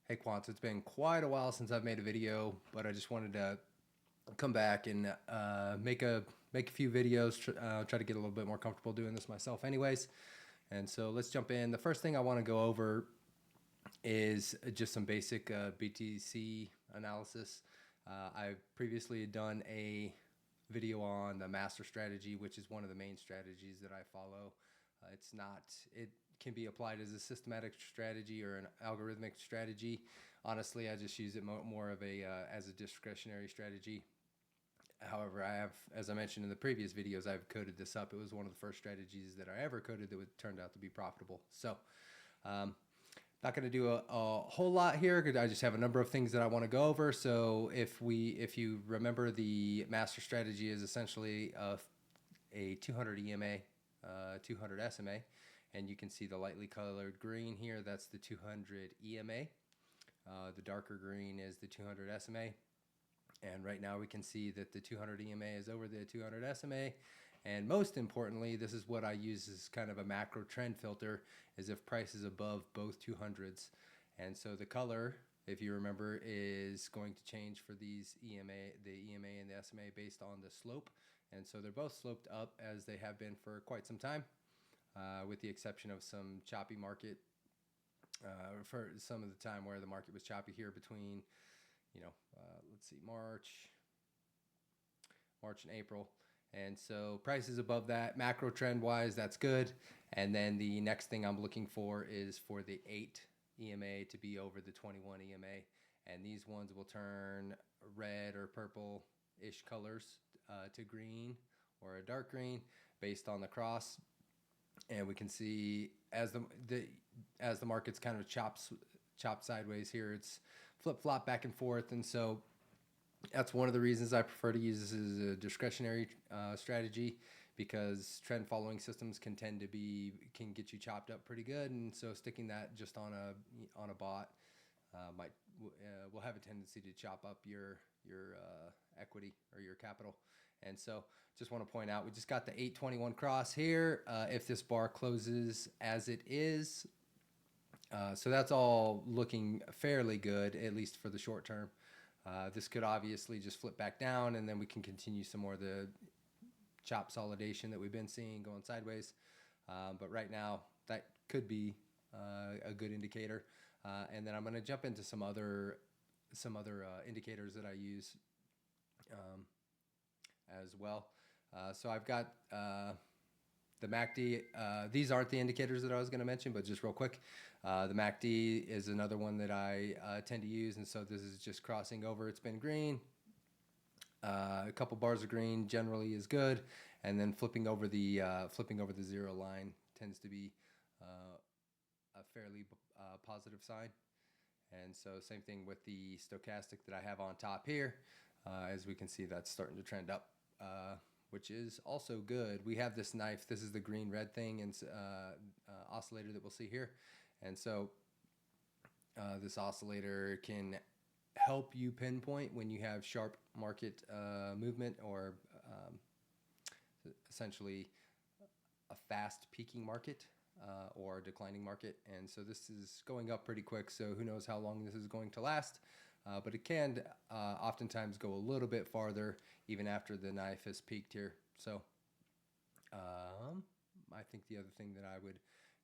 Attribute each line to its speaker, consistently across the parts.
Speaker 1: Hey Quant, it's been quite a while since I've made a video, but I just wanted to come back and make a few videos. Try to get a little bit more comfortable doing this myself, anyways. And so let's jump in. The first thing I want to go over is just some basic BTC analysis. I've previously done a video on the master strategy, which is one of the main strategies that I follow. It's not, it can be applied as a systematic strategy or an algorithmic strategy. Honestly, I just use it more of a as a discretionary strategy. However, I have, as I mentioned in the previous videos, I've coded this up. It was one of the first strategies that I ever coded that turned out to be profitable. So, not going to do a whole lot here because I just have a number of things that I want to go over. So if you remember, the master strategy is essentially a 200 EMA, 200 SMA, and you can see the lightly colored green here. That's the 200 EMA. The darker green is the 200 SMA. And right now we can see that the 200 EMA is over the 200 SMA. And most importantly, this is what I use as kind of a macro trend filter, is if price is above both 200s. And so the color, if you remember, is going to change for these EMA, the EMA and the SMA, based on the slope. And so they're both sloped up, as they have been for quite some time, with the exception of some choppy market, for some of the time where the market was choppy here between, let's see, March and April. And so price is above that. Macro trend wise, that's good. And then the next thing I'm looking for is for the 8 EMA to be over the 21 EMA. And these ones will turn red or purple-ish colors to green or a dark green based on the cross. And we can see as the market's kind of chopped sideways here, it's flip-flop back and forth. And so that's one of the reasons I prefer to use this as a discretionary strategy, because trend following systems can get you chopped up pretty good. And so sticking that just on a bot will have a tendency to chop up your equity or your capital. And so just want to point out, we just got the 821 cross here. If this bar closes as it is, so that's all looking fairly good, at least for the short term. This could obviously just flip back down, and then we can continue some more of the chop solidation that we've been seeing going sideways. But right now, that could be a good indicator. And then I'm going to jump into some other indicators that I use as well. So I've got the MACD. These aren't the indicators that I was going to mention, but just real quick, the MACD is another one that I tend to use. And so this is just crossing over. It's been green. A couple bars of green generally is good, and then flipping over the zero line tends to be a fairly positive sign. And so same thing with the stochastic that I have on top here. As we can see, that's starting to trend up, which is also good. We have this knife. This is the green-red thing and oscillator that we'll see here. And so this oscillator can help you pinpoint when you have sharp market movement, or essentially a fast peaking market or declining market. And so this is going up pretty quick, so who knows how long this is going to last. But it can oftentimes go a little bit farther even after the knife has peaked here. So I think the other thing that I would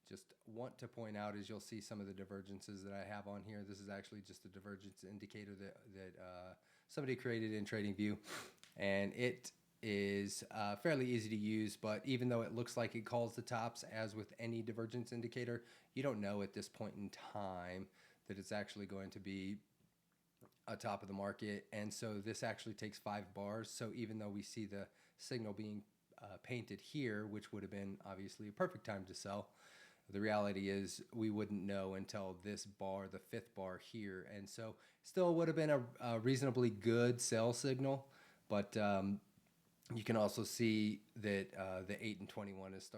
Speaker 1: just want to point out is you'll see some of the divergences that I have on here. This is actually just a divergence indicator that somebody created in TradingView, and it is fairly easy to use. But even though it looks like it calls the tops, as with any divergence indicator, you don't know at this point in time that it's actually going to be a top of the market. And so this actually takes 5 bars. So even though we see the signal being painted here, which would have been obviously a perfect time to sell, the reality is we wouldn't know until this bar, the 5th bar here. And so still would have been a reasonably good sell signal. But you can also see that the 8 and 21 is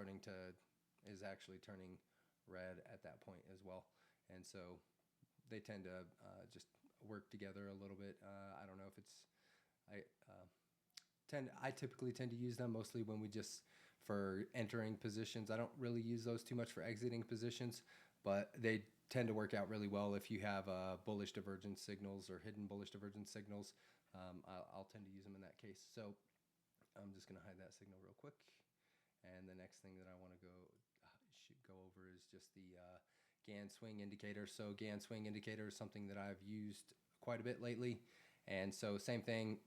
Speaker 1: actually turning red at that point as well. And so they tend to just work together a little bit. I don't know if it's, I typically tend to use them mostly when for entering positions. I don't really use those too much for exiting positions, but they tend to work out really well if you have bullish divergence signals or hidden bullish divergence signals. I'll tend to use them in that case. So I'm just going to hide that signal real quick. And the next thing that I want to go over is just the Gann swing indicator. So Gann swing indicator is something that I've used quite a bit lately. And so same thing,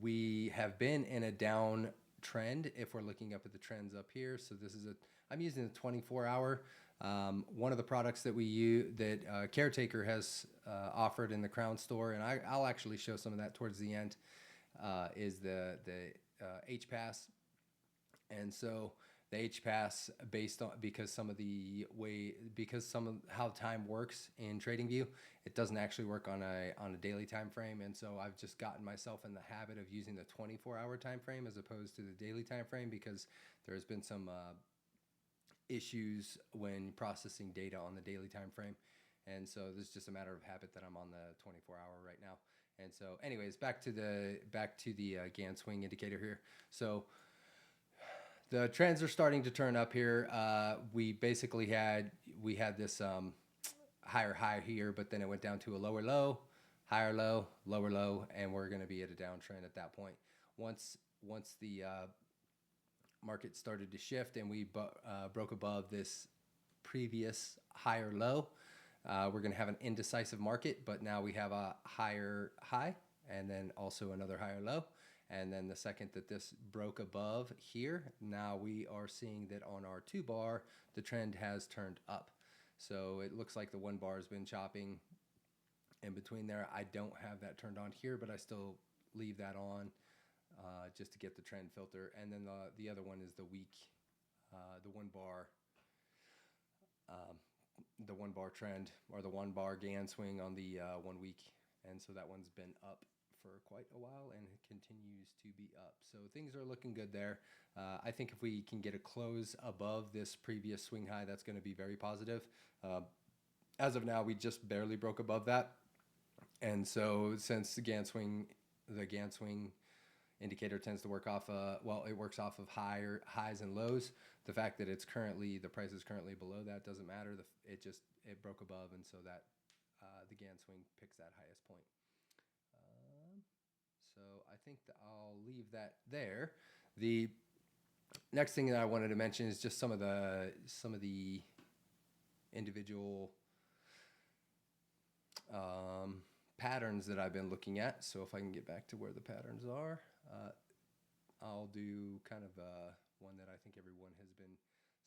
Speaker 1: we have been in a down trend if we're looking up at the trends up here. So this is I'm using the 24-hour. One of the products that we use that Caretaker has offered in the Krown store, and I'll actually show some of that towards the end, is the HPass. And so the HPass, because some of how time works in TradingView, it doesn't actually work on a daily time frame. And so I've just gotten myself in the habit of using the 24-hour time frame as opposed to the daily time frame, because there has been some issues when processing data on the daily time frame. And so this is just a matter of habit that I'm on the 24-hour right now. And so anyways, back to the Gann swing indicator here. So the trends are starting to turn up here. We basically had this higher high here, but then it went down to a lower low, higher low, lower low, and we're going to be at a downtrend at that point. Once the market started to shift and we broke above this previous higher low, we're going to have an indecisive market, but now we have a higher high and then also another higher low. And then the second that this broke above here, now we are seeing that on our 2-bar, the trend has turned up. So it looks like the 1 bar has been chopping in between there. I don't have that turned on here, but I still leave that on just to get the trend filter. And then the other one is the week, the 1 bar. The 1 bar trend, or the 1 bar Gann swing on the 1 week. And so that one's been up for quite a while and it continues to be up. So things are looking good there. I think if we can get a close above this previous swing high, that's going to be very positive. As of now, we just barely broke above that. And so since the Gann swing indicator tends to work off, it works off of highs and lows. The fact that the price is currently below that doesn't matter. It broke above, and so that the Gann swing picks that highest point. So I think that I'll leave that there. The next thing that I wanted to mention is just some of the individual patterns that I've been looking at. So if I can get back to where the patterns are, I'll do kind of one that I think everyone has been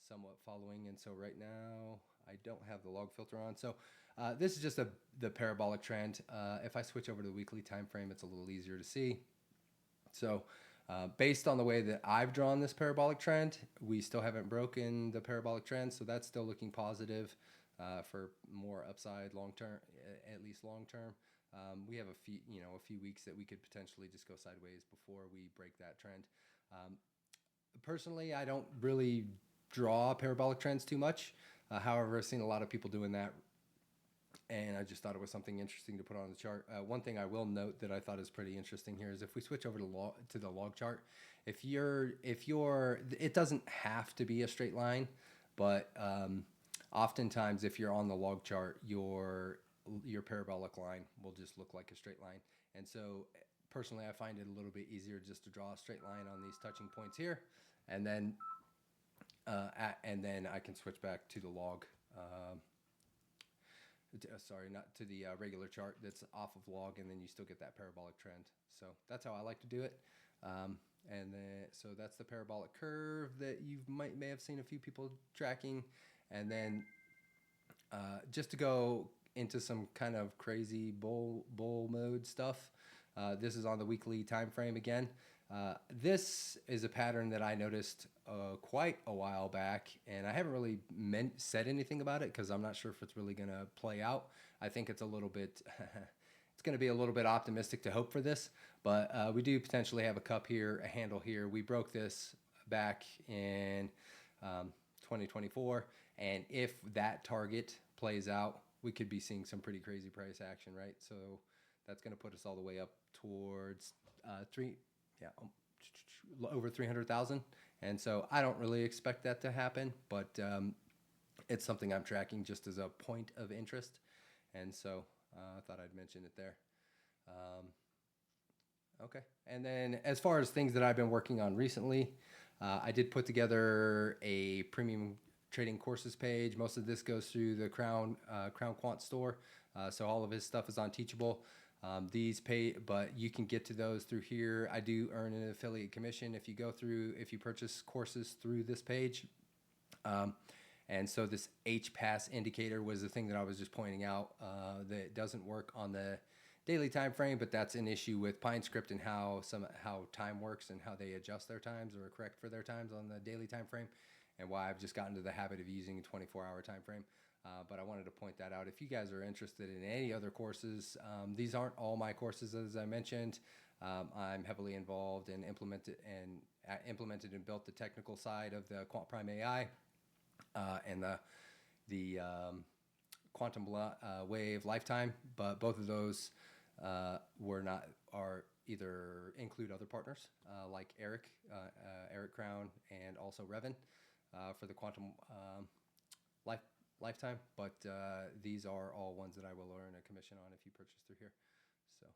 Speaker 1: somewhat following. And so right now I don't have the log filter on. So this is just the parabolic trend. If I switch over to the weekly time frame, it's a little easier to see. So based on the way that I've drawn this parabolic trend, we still haven't broken the parabolic trend. So that's still looking positive for more upside long term, at least long term. We have a few weeks that we could potentially just go sideways before we break that trend. Personally, I don't really draw parabolic trends too much. However, I've seen a lot of people doing that, and I just thought it was something interesting to put on the chart. One thing I will note that I thought is pretty interesting here is if we switch over to the log chart, it doesn't have to be a straight line, but oftentimes if you're on the log chart, your parabolic line will just look like a straight line. And so personally, I find it a little bit easier just to draw a straight line on these touching points here, and then I can switch back to the log. Not to the regular chart that's off of log, and then you still get that parabolic trend. So that's how I like to do it. So that's the parabolic curve that you may have seen a few people tracking. And then just to go into some kind of crazy bull mode stuff, this is on the weekly time frame again. This is a pattern that I noticed quite a while back, and I haven't really said anything about it because I'm not sure if it's really going to play out. I think it's a little bit, it's going to be a little bit optimistic to hope for this, but we do potentially have a cup here, a handle here. We broke this back in 2024, and if that target plays out, we could be seeing some pretty crazy price action, right? So that's going to put us all the way up towards over 300,000. And so I don't really expect that to happen, but it's something I'm tracking just as a point of interest. And so I thought I'd mention it there. Okay. And then as far as things that I've been working on recently, I did put together a premium trading courses page. Most of this goes through the Krown Quant store. So all of his stuff is on Teachable. These pay, but you can get to those through here. I do earn an affiliate commission if you purchase courses through this page. And so this HPass indicator was the thing that I was just pointing out that doesn't work on the daily time frame, but that's an issue with PineScript and how time works and how they adjust their times or correct for their times on the daily time frame, and why I've just gotten to the habit of using a 24-hour time frame. But I wanted to point that out. If you guys are interested in any other courses, these aren't all my courses, as I mentioned. I'm heavily involved and implemented and built the technical side of the Quant Prime AI and the quantum wave lifetime, but both of those are either include other partners like Eric Krown, and also Revan for the quantum lifetime. But these are all ones that I will earn a commission on if you purchase through here. So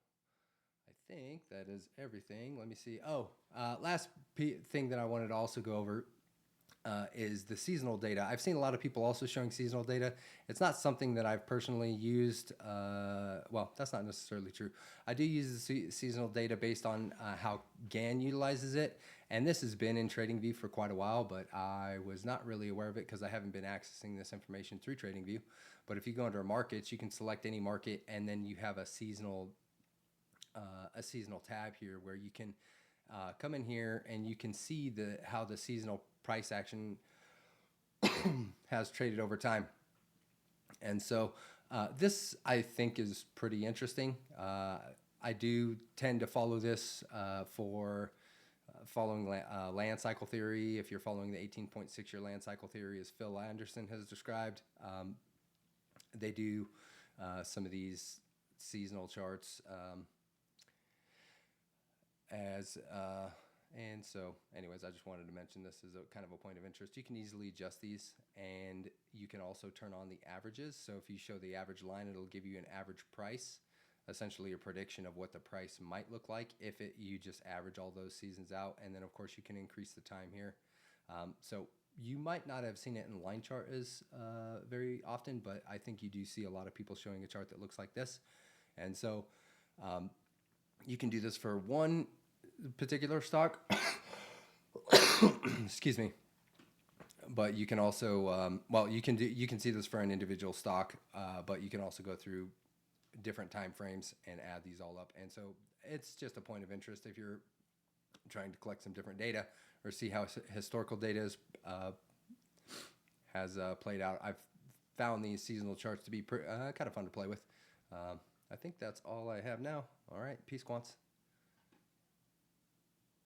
Speaker 1: I think that is everything. Let me see. Last thing that I wanted to also go over is the seasonal data. I've seen a lot of people also showing seasonal data. It's not something that I've personally used. Well, that's not necessarily true. I do use the seasonal data based on how Gann utilizes it. And this has been in TradingView for quite a while, but I was not really aware of it because I haven't been accessing this information through TradingView. But if you go under markets, you can select any market, and then you have a seasonal tab here where you can come in here and you can see how the seasonal price action has traded over time. And so this, I think, is pretty interesting. I do tend to follow this for following land cycle theory. If you're following the 18.6-year land cycle theory, as Phil Anderson has described, they do some of these seasonal charts and so anyways, I just wanted to mention this as a kind of a point of interest. You can easily adjust these, and you can also turn on the averages. So if you show the average line, it'll give you an average price, essentially a prediction of what the price might look like if you just average all those seasons out. And then of course you can increase the time here. So you might not have seen it in line chart as very often, but I think you do see a lot of people showing a chart that looks like this. And so you can do this for one particular stock. Excuse me. But you can also you can see this for an individual stock, but you can also go through different time frames and add these all up. And so it's just a point of interest if you're trying to collect some different data or see how historical data has played out. I've found these seasonal charts to be kind of fun to play with. I think that's all I have now. All right, peace, Quants.